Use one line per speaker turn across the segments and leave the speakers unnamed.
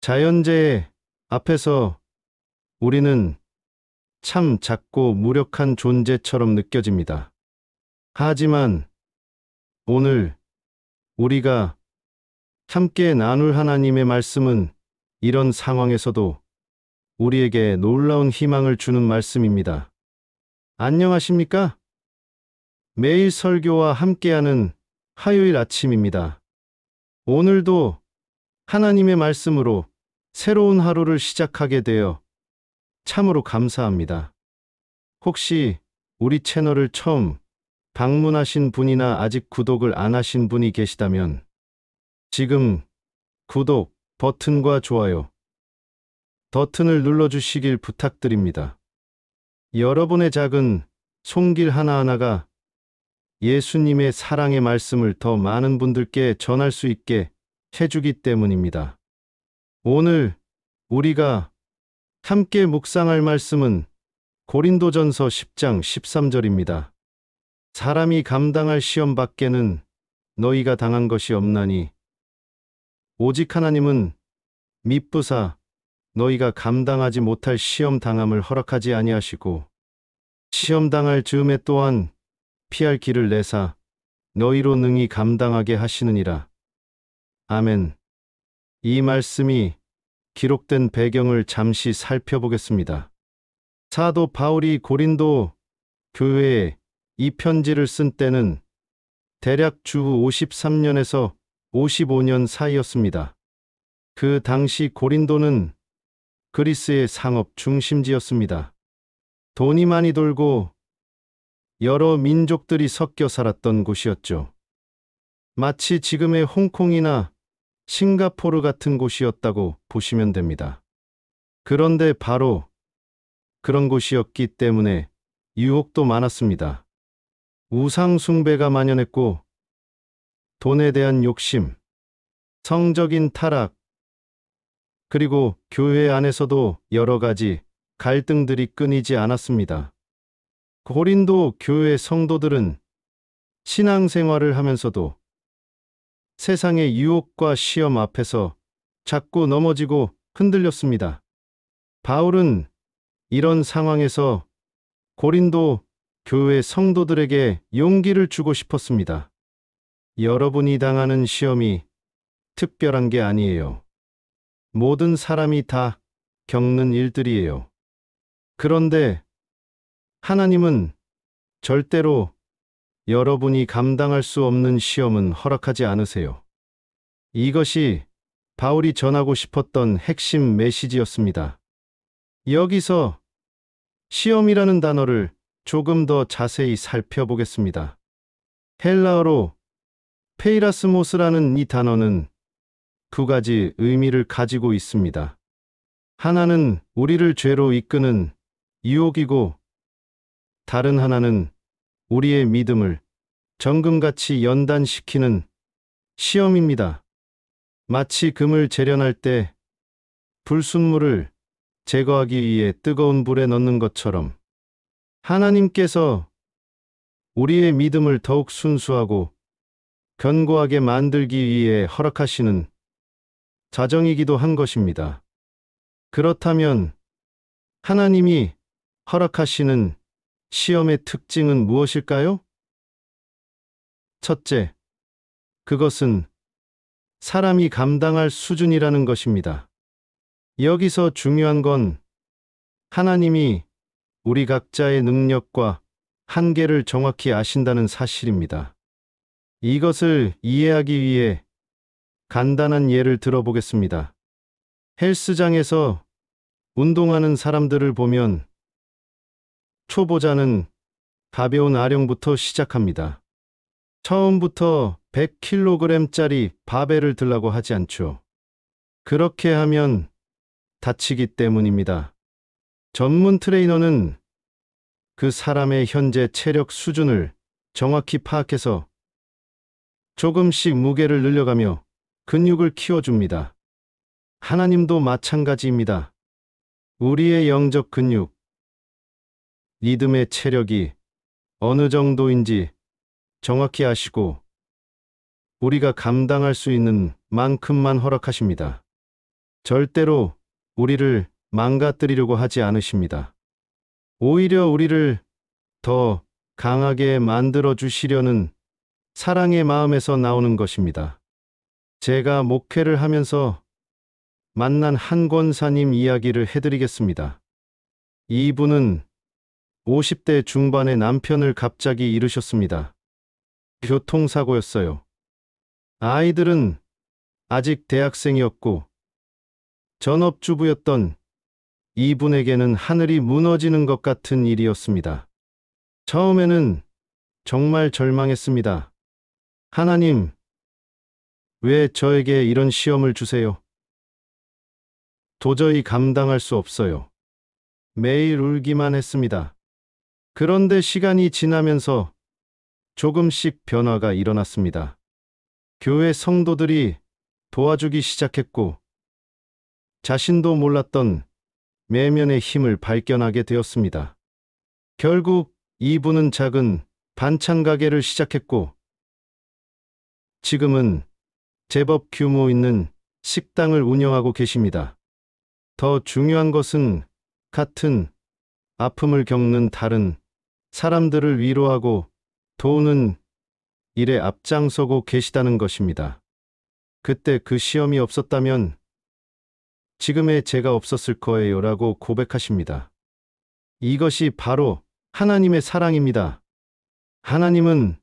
자연재해 앞에서 우리는 참 작고 무력한 존재처럼 느껴집니다. 하지만 오늘 우리가 함께 나눌 하나님의 말씀은 이런 상황에서도 우리에게 놀라운 희망을 주는 말씀입니다. 안녕하십니까? 매일 설교와 함께하는 화요일 아침입니다. 오늘도 하나님의 말씀으로 새로운 하루를 시작하게 되어 참으로 감사합니다. 혹시 우리 채널을 처음 방문하신 분이나 아직 구독을 안 하신 분이 계시다면 지금 구독 버튼과 좋아요 버튼을 눌러주시길 부탁드립니다. 여러분의 작은 손길 하나하나가 예수님의 사랑의 말씀을 더 많은 분들께 전할 수 있게 해주기 때문입니다. 오늘 우리가 함께 묵상할 말씀은 고린도전서 10장 13절입니다. 사람이 감당할 시험 밖에는 너희가 당한 것이 없나니 오직 하나님은 미쁘사 너희가 감당하지 못할 시험 당함을 허락하지 아니하시고 시험 당할 즈음에 또한 피할 길을 내사 너희로 능히 감당하게 하시느니라. 아멘. 이 말씀이 기록된 배경을 잠시 살펴보겠습니다. 사도 바울이 고린도 교회에 이 편지를 쓴 때는 대략 주후 53년에서 55년 사이였습니다. 그 당시 고린도는 그리스의 상업 중심지였습니다. 돈이 많이 돌고 여러 민족들이 섞여 살았던 곳이었죠. 마치 지금의 홍콩이나 싱가포르 같은 곳이었다고 보시면 됩니다. 그런데 바로 그런 곳이었기 때문에 유혹도 많았습니다. 우상 숭배가 만연했고 돈에 대한 욕심, 성적인 타락, 그리고 교회 안에서도 여러 가지 갈등들이 끊이지 않았습니다. 고린도 교회 성도들은 신앙생활을 하면서도 세상의 유혹과 시험 앞에서 자꾸 넘어지고 흔들렸습니다. 바울은 이런 상황에서 고린도 교회 성도들에게 용기를 주고 싶었습니다. 여러분이 당하는 시험이 특별한 게 아니에요. 모든 사람이 다 겪는 일들이에요. 그런데 하나님은 절대로 여러분이 감당할 수 없는 시험은 허락하지 않으세요. 이것이 바울이 전하고 싶었던 핵심 메시지였습니다. 여기서 시험이라는 단어를 조금 더 자세히 살펴보겠습니다. 헬라어로 페이라스모스라는 이 단어는 두 가지 의미를 가지고 있습니다. 하나는 우리를 죄로 이끄는 유혹이고 다른 하나는 우리의 믿음을 정금같이 연단시키는 시험입니다. 마치 금을 재련할 때 불순물을 제거하기 위해 뜨거운 불에 넣는 것처럼 하나님께서 우리의 믿음을 더욱 순수하고 견고하게 만들기 위해 허락하시는 자정이기도 한 것입니다. 그렇다면 하나님이 허락하시는 시험의 특징은 무엇일까요? 첫째, 그것은 사람이 감당할 수준이라는 것입니다. 여기서 중요한 건 하나님이 우리 각자의 능력과 한계를 정확히 아신다는 사실입니다. 이것을 이해하기 위해 간단한 예를 들어보겠습니다. 헬스장에서 운동하는 사람들을 보면 초보자는 가벼운 아령부터 시작합니다. 처음부터 100kg짜리 바벨을 들라고 하지 않죠. 그렇게 하면 다치기 때문입니다. 전문 트레이너는 그 사람의 현재 체력 수준을 정확히 파악해서 조금씩 무게를 늘려가며 근육을 키워줍니다. 하나님도 마찬가지입니다. 우리의 영적 근육, 믿음의 체력이 어느 정도인지 정확히 아시고 우리가 감당할 수 있는 만큼만 허락하십니다. 절대로 우리를 망가뜨리려고 하지 않으십니다. 오히려 우리를 더 강하게 만들어 주시려는 사랑의 마음에서 나오는 것입니다. 제가 목회를 하면서 만난 한 권사님 이야기를 해드리겠습니다. 이분은 50대 중반의 남편을 갑자기 잃으셨습니다. 교통사고였어요. 아이들은 아직 대학생이었고 전업주부였던 이분에게는 하늘이 무너지는 것 같은 일이었습니다. 처음에는 정말 절망했습니다. 하나님, 왜 저에게 이런 시험을 주세요? 도저히 감당할 수 없어요. 매일 울기만 했습니다. 그런데 시간이 지나면서 조금씩 변화가 일어났습니다. 교회 성도들이 도와주기 시작했고, 자신도 몰랐던 내면의 힘을 발견하게 되었습니다. 결국 이분은 작은 반찬 가게를 시작했고, 지금은 제법 규모 있는 식당을 운영하고 계십니다. 더 중요한 것은 같은 아픔을 겪는 다른 사람들을 위로하고 도우는 일에 앞장서고 계시다는 것입니다. 그때 그 시험이 없었다면 지금의 제가 없었을 거예요 라고 고백하십니다. 이것이 바로 하나님의 사랑입니다. 하나님은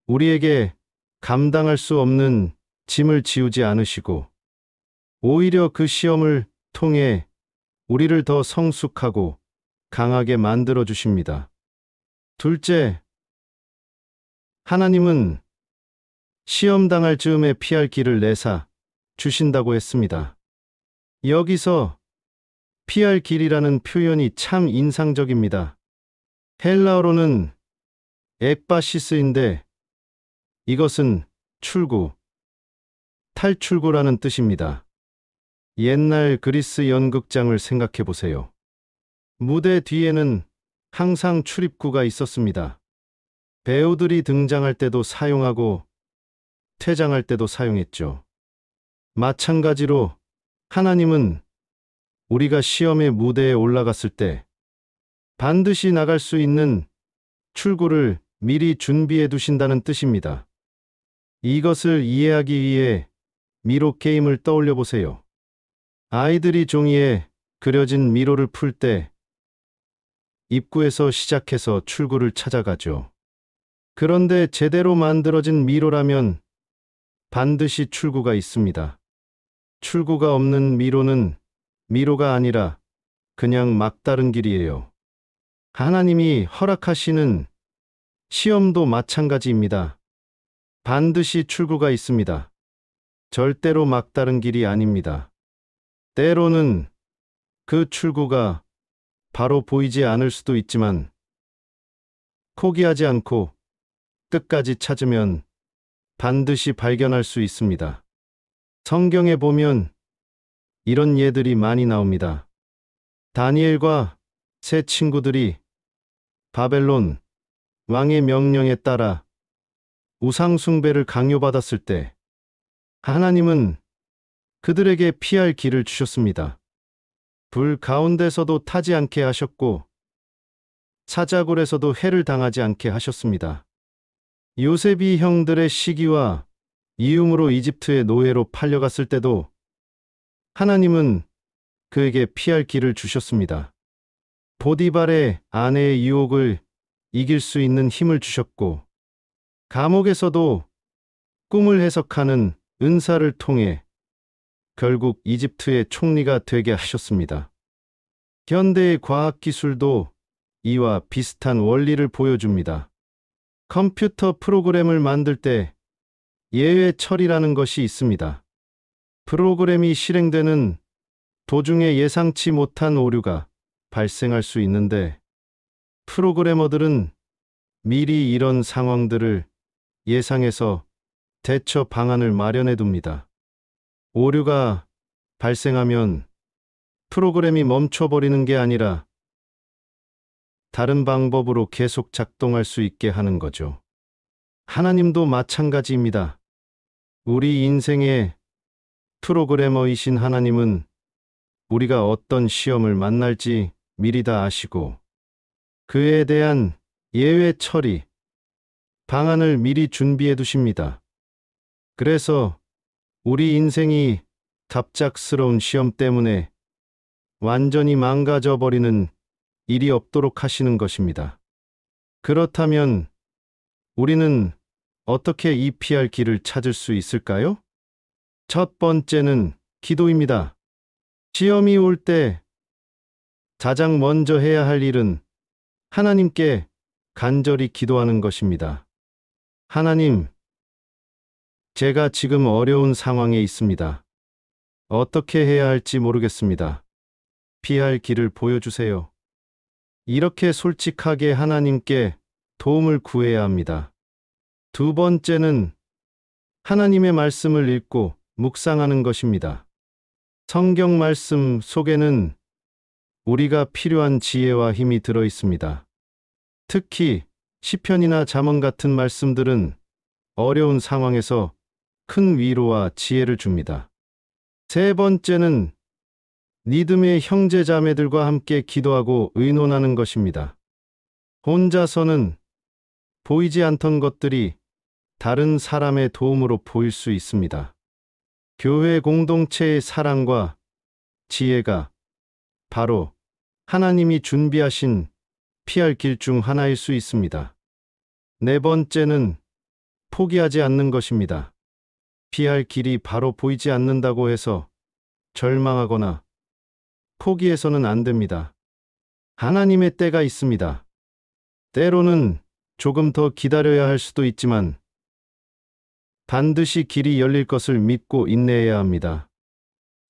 우리에게 감당할 수 없는 짐을 지우지 않으시고 오히려 그 시험을 통해 우리를 더 성숙하고 강하게 만들어 주십니다. 둘째, 하나님은 시험 당할 즈음에 피할 길을 내사 주신다고 했습니다. 여기서 피할 길이라는 표현이 참 인상적입니다. 헬라어로는 엑바시스인데 이것은 출구, 탈출구라는 뜻입니다. 옛날 그리스 연극장을 생각해 보세요. 무대 뒤에는 항상 출입구가 있었습니다. 배우들이 등장할 때도 사용하고 퇴장할 때도 사용했죠. 마찬가지로 하나님은 우리가 시험의 무대에 올라갔을 때 반드시 나갈 수 있는 출구를 미리 준비해 두신다는 뜻입니다. 이것을 이해하기 위해 미로 게임을 떠올려 보세요. 아이들이 종이에 그려진 미로를 풀 때 입구에서 시작해서 출구를 찾아가죠. 그런데 제대로 만들어진 미로라면 반드시 출구가 있습니다. 출구가 없는 미로는 미로가 아니라 그냥 막다른 길이에요. 하나님이 허락하시는 시험도 마찬가지입니다. 반드시 출구가 있습니다. 절대로 막다른 길이 아닙니다. 때로는 그 출구가 바로 보이지 않을 수도 있지만 포기하지 않고 끝까지 찾으면 반드시 발견할 수 있습니다. 성경에 보면 이런 예들이 많이 나옵니다. 다니엘과 세 친구들이 바벨론 왕의 명령에 따라 우상숭배를 강요받았을 때 하나님은 그들에게 피할 길을 주셨습니다. 불 가운데서도 타지 않게 하셨고 사자굴에서도 해를 당하지 않게 하셨습니다. 요셉이 형들의 시기와 이움으로 이집트의 노예로 팔려갔을 때도 하나님은 그에게 피할 길을 주셨습니다. 보디발의 아내의 유혹을 이길 수 있는 힘을 주셨고 감옥에서도 꿈을 해석하는 은사를 통해 결국 이집트의 총리가 되게 하셨습니다. 현대의 과학기술도 이와 비슷한 원리를 보여줍니다. 컴퓨터 프로그램을 만들 때 예외 처리라는 것이 있습니다. 프로그램이 실행되는 도중에 예상치 못한 오류가 발생할 수 있는데 프로그래머들은 미리 이런 상황들을 예상해서 대처 방안을 마련해 둡니다. 오류가 발생하면 프로그램이 멈춰버리는 게 아니라 다른 방법으로 계속 작동할 수 있게 하는 거죠. 하나님도 마찬가지입니다. 우리 인생의 프로그래머이신 하나님은 우리가 어떤 시험을 만날지 미리 다 아시고 그에 대한 예외 처리, 방안을 미리 준비해 두십니다. 그래서 우리 인생이 갑작스러운 시험 때문에 완전히 망가져 버리는 일이 없도록 하시는 것입니다. 그렇다면 우리는 어떻게 이 피할 길을 찾을 수 있을까요? 첫 번째는 기도입니다. 시험이 올 때 가장 먼저 해야 할 일은 하나님께 간절히 기도하는 것입니다. 하나님, 제가 지금 어려운 상황에 있습니다. 어떻게 해야 할지 모르겠습니다. 피할 길을 보여주세요. 이렇게 솔직하게 하나님께 도움을 구해야 합니다. 두 번째는 하나님의 말씀을 읽고 묵상하는 것입니다. 성경 말씀 속에는 우리가 필요한 지혜와 힘이 들어 있습니다. 특히 시편이나 잠언 같은 말씀들은 어려운 상황에서 큰 위로와 지혜를 줍니다. 세 번째는 믿음의 형제 자매들과 함께 기도하고 의논하는 것입니다. 혼자서는 보이지 않던 것들이 다른 사람의 도움으로 보일 수 있습니다. 교회 공동체의 사랑과 지혜가 바로 하나님이 준비하신 피할 길 중 하나일 수 있습니다. 네 번째는 포기하지 않는 것입니다. 피할 길이 바로 보이지 않는다고 해서 절망하거나 포기해서는 안 됩니다. 하나님의 때가 있습니다. 때로는 조금 더 기다려야 할 수도 있지만 반드시 길이 열릴 것을 믿고 인내해야 합니다.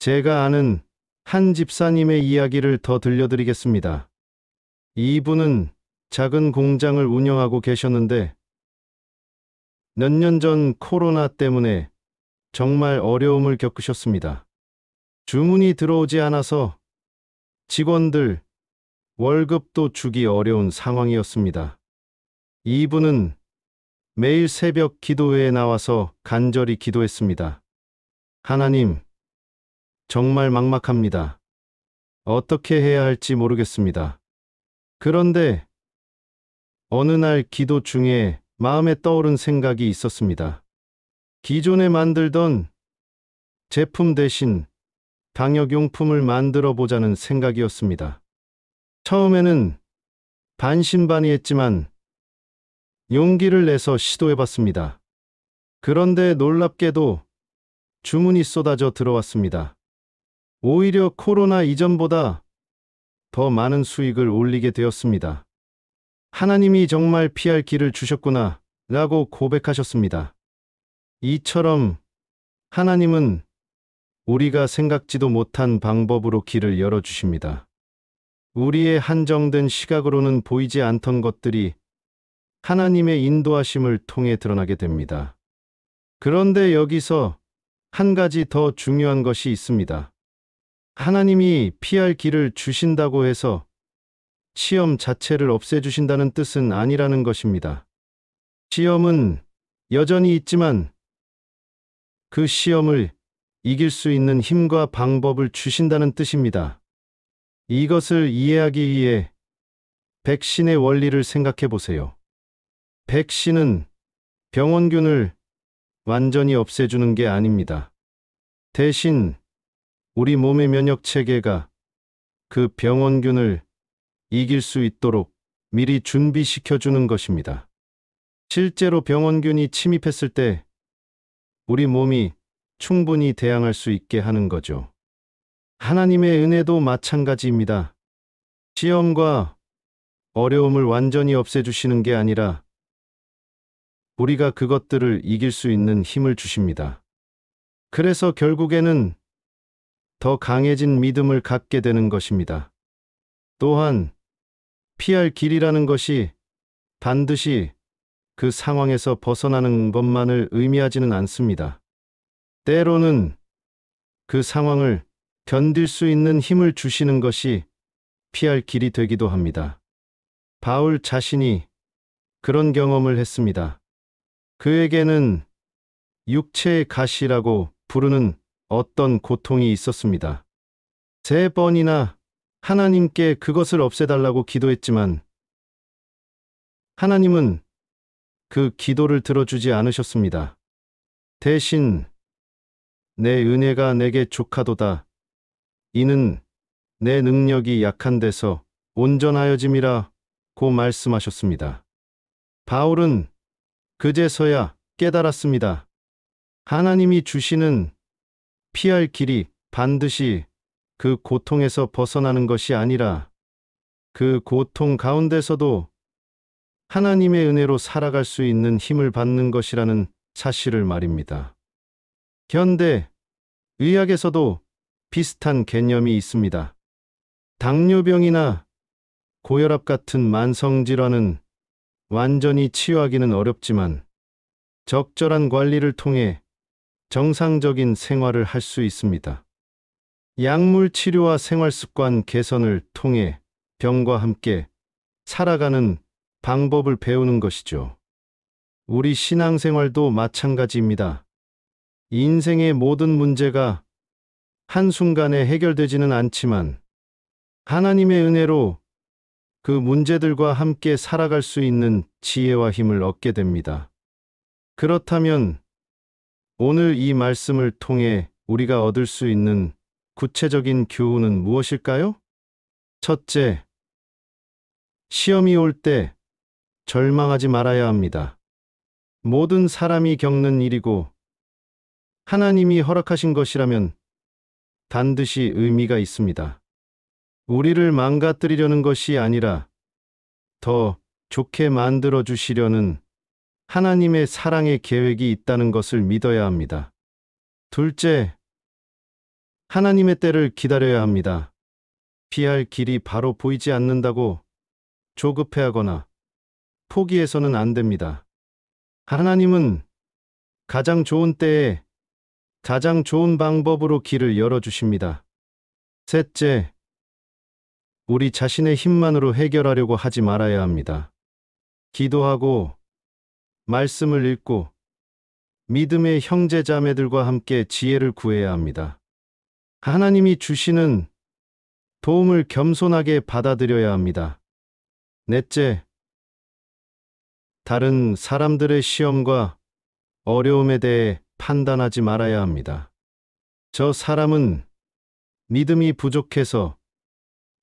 제가 아는 한 집사님의 이야기를 더 들려드리겠습니다. 이분은 작은 공장을 운영하고 계셨는데 몇 년 전 코로나 때문에 정말 어려움을 겪으셨습니다. 주문이 들어오지 않아서 직원들 월급도 주기 어려운 상황이었습니다. 이분은 매일 새벽 기도회에 나와서 간절히 기도했습니다. 하나님, 정말 막막합니다. 어떻게 해야 할지 모르겠습니다. 그런데 어느 날 기도 중에 마음에 떠오른 생각이 있었습니다. 기존에 만들던 제품 대신 방역용품을 만들어 보자는 생각이었습니다. 처음에는 반신반의했지만 용기를 내서 시도해봤습니다. 그런데 놀랍게도 주문이 쏟아져 들어왔습니다. 오히려 코로나 이전보다 더 많은 수익을 올리게 되었습니다. 하나님이 정말 피할 길을 주셨구나 라고 고백하셨습니다. 이처럼 하나님은 우리가 생각지도 못한 방법으로 길을 열어주십니다. 우리의 한정된 시각으로는 보이지 않던 것들이 하나님의 인도하심을 통해 드러나게 됩니다. 그런데 여기서 한 가지 더 중요한 것이 있습니다. 하나님이 피할 길을 주신다고 해서 시험 자체를 없애주신다는 뜻은 아니라는 것입니다. 시험은 여전히 있지만 그 시험을 이길 수 있는 힘과 방법을 주신다는 뜻입니다. 이것을 이해하기 위해 백신의 원리를 생각해 보세요. 백신은 병원균을 완전히 없애주는 게 아닙니다. 대신 우리 몸의 면역 체계가 그 병원균을 이길 수 있도록 미리 준비시켜 주는 것입니다. 실제로 병원균이 침입했을 때 우리 몸이 충분히 대항할 수 있게 하는 거죠. 하나님의 은혜도 마찬가지입니다. 시험과 어려움을 완전히 없애주시는 게 아니라 우리가 그것들을 이길 수 있는 힘을 주십니다. 그래서 결국에는 더 강해진 믿음을 갖게 되는 것입니다. 또한 피할 길이라는 것이 반드시 그 상황에서 벗어나는 것만을 의미하지는 않습니다. 때로는 그 상황을 견딜 수 있는 힘을 주시는 것이 피할 길이 되기도 합니다. 바울 자신이 그런 경험을 했습니다. 그에게는 육체의 가시라고 부르는 어떤 고통이 있었습니다. 3번이나 하나님께 그것을 없애달라고 기도했지만 하나님은 그 기도를 들어주지 않으셨습니다. 대신 내 은혜가 내게 족하도다. 이는 내 능력이 약한 데서 온전하여짐이라 고 말씀하셨습니다. 바울은 그제서야 깨달았습니다. 하나님이 주시는 피할 길이 반드시 그 고통에서 벗어나는 것이 아니라 그 고통 가운데서도 하나님의 은혜로 살아갈 수 있는 힘을 받는 것이라는 사실을 말입니다. 현대 의학에서도 비슷한 개념이 있습니다. 당뇨병이나 고혈압 같은 만성질환은 완전히 치유하기는 어렵지만 적절한 관리를 통해 정상적인 생활을 할 수 있습니다. 약물 치료와 생활 습관 개선을 통해 병과 함께 살아가는 방법을 배우는 것이죠. 우리 신앙생활도 마찬가지입니다. 인생의 모든 문제가 한순간에 해결되지는 않지만 하나님의 은혜로 그 문제들과 함께 살아갈 수 있는 지혜와 힘을 얻게 됩니다. 그렇다면 오늘 이 말씀을 통해 우리가 얻을 수 있는 구체적인 교훈은 무엇일까요? 첫째, 시험이 올 때 절망하지 말아야 합니다. 모든 사람이 겪는 일이고 하나님이 허락하신 것이라면 반드시 의미가 있습니다. 우리를 망가뜨리려는 것이 아니라 더 좋게 만들어 주시려는 하나님의 사랑의 계획이 있다는 것을 믿어야 합니다. 둘째, 하나님의 때를 기다려야 합니다. 피할 길이 바로 보이지 않는다고 조급해하거나 포기해서는 안 됩니다. 하나님은 가장 좋은 때에 가장 좋은 방법으로 길을 열어주십니다. 셋째, 우리 자신의 힘만으로 해결하려고 하지 말아야 합니다. 기도하고 말씀을 읽고 믿음의 형제 자매들과 함께 지혜를 구해야 합니다. 하나님이 주시는 도움을 겸손하게 받아들여야 합니다. 넷째, 다른 사람들의 시험과 어려움에 대해 판단하지 말아야 합니다. 저 사람은 믿음이 부족해서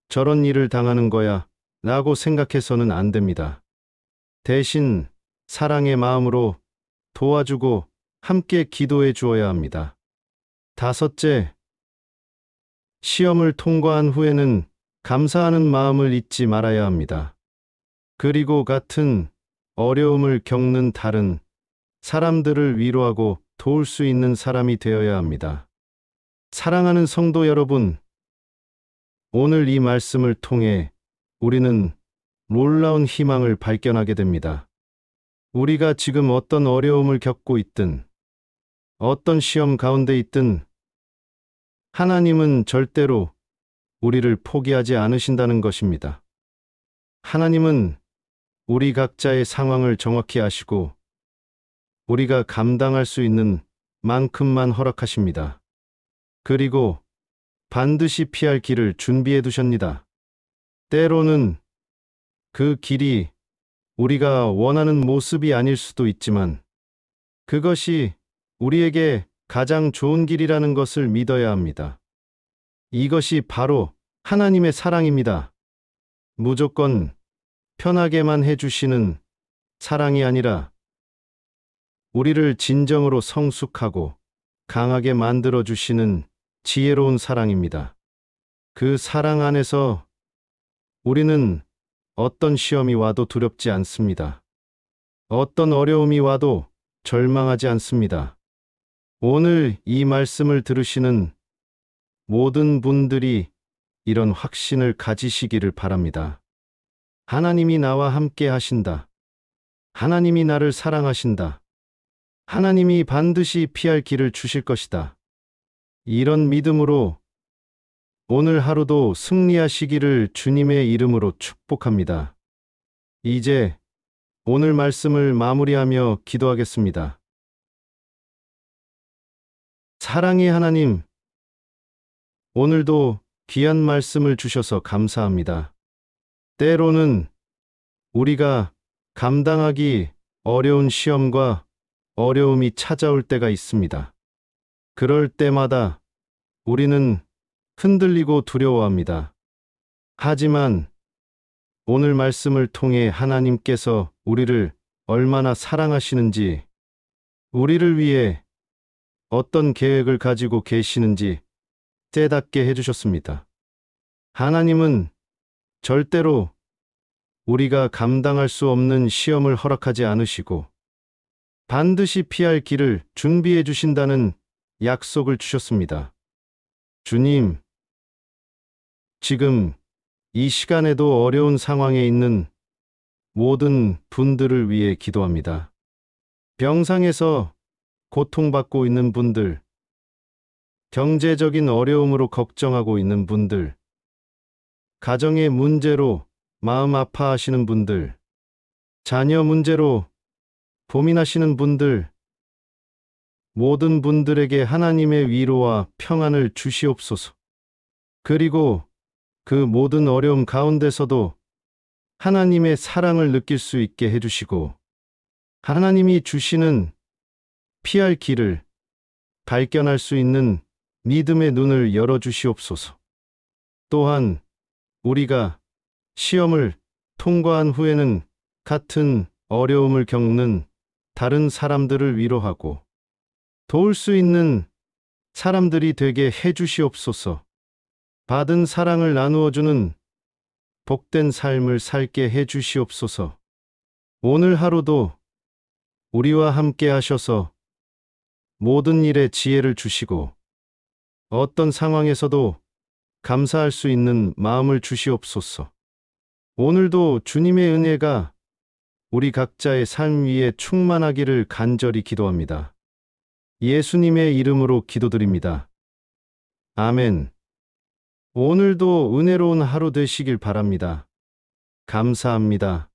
저런 일을 당하는 거야 라고 생각해서는 안 됩니다. 대신 사랑의 마음으로 도와주고 함께 기도해 주어야 합니다. 다섯째, 시험을 통과한 후에는 감사하는 마음을 잊지 말아야 합니다. 그리고 같은 어려움을 겪는 다른 사람들을 위로하고 도울 수 있는 사람이 되어야 합니다. 사랑하는 성도 여러분, 오늘 이 말씀을 통해 우리는 놀라운 희망을 발견하게 됩니다. 우리가 지금 어떤 어려움을 겪고 있든, 어떤 시험 가운데 있든, 하나님은 절대로 우리를 포기하지 않으신다는 것입니다. 하나님은 우리 각자의 상황을 정확히 아시고, 우리가 감당할 수 있는 만큼만 허락하십니다. 그리고 반드시 피할 길을 준비해 두셨니다. 때로는 그 길이 우리가 원하는 모습이 아닐 수도 있지만 그것이 우리에게 가장 좋은 길이라는 것을 믿어야 합니다. 이것이 바로 하나님의 사랑입니다. 무조건 편하게만 해주시는 사랑이 아니라 우리를 진정으로 성숙하고 강하게 만들어주시는 지혜로운 사랑입니다. 그 사랑 안에서 우리는 어떤 시험이 와도 두렵지 않습니다. 어떤 어려움이 와도 절망하지 않습니다. 오늘 이 말씀을 들으시는 모든 분들이 이런 확신을 가지시기를 바랍니다. 하나님이 나와 함께 하신다. 하나님이 나를 사랑하신다. 하나님이 반드시 피할 길을 주실 것이다. 이런 믿음으로 오늘 하루도 승리하시기를 주님의 이름으로 축복합니다. 이제 오늘 말씀을 마무리하며 기도하겠습니다. 사랑의 하나님, 오늘도 귀한 말씀을 주셔서 감사합니다. 때로는 우리가 감당하기 어려운 시험과 어려움이 찾아올 때가 있습니다. 그럴 때마다 우리는 흔들리고 두려워합니다. 하지만 오늘 말씀을 통해 하나님께서 우리를 얼마나 사랑하시는지, 우리를 위해 어떤 계획을 가지고 계시는지 깨닫게 해주셨습니다. 하나님은 절대로 우리가 감당할 수 없는 시험을 허락하지 않으시고 반드시 피할 길을 준비해 주신다는 약속을 주셨습니다. 주님, 지금 이 시간에도 어려운 상황에 있는 모든 분들을 위해 기도합니다. 병상에서 고통받고 있는 분들, 경제적인 어려움으로 걱정하고 있는 분들, 가정의 문제로 마음 아파하시는 분들, 자녀 문제로 고민하시는 분들, 모든 분들에게 하나님의 위로와 평안을 주시옵소서. 그리고 그 모든 어려움 가운데서도 하나님의 사랑을 느낄 수 있게 해주시고, 하나님이 주시는 피할 길을 발견할 수 있는 믿음의 눈을 열어주시옵소서. 또한 우리가 시험을 통과한 후에는 같은 어려움을 겪는 다른 사람들을 위로하고 도울 수 있는 사람들이 되게 해주시옵소서. 받은 사랑을 나누어주는 복된 삶을 살게 해주시옵소서. 오늘 하루도 우리와 함께 하셔서 모든 일에 지혜를 주시고 어떤 상황에서도 감사할 수 있는 마음을 주시옵소서. 오늘도 주님의 은혜가 우리 각자의 삶 위에 충만하기를 간절히 기도합니다. 예수님의 이름으로 기도드립니다. 아멘. 오늘도 은혜로운 하루 되시길 바랍니다. 감사합니다.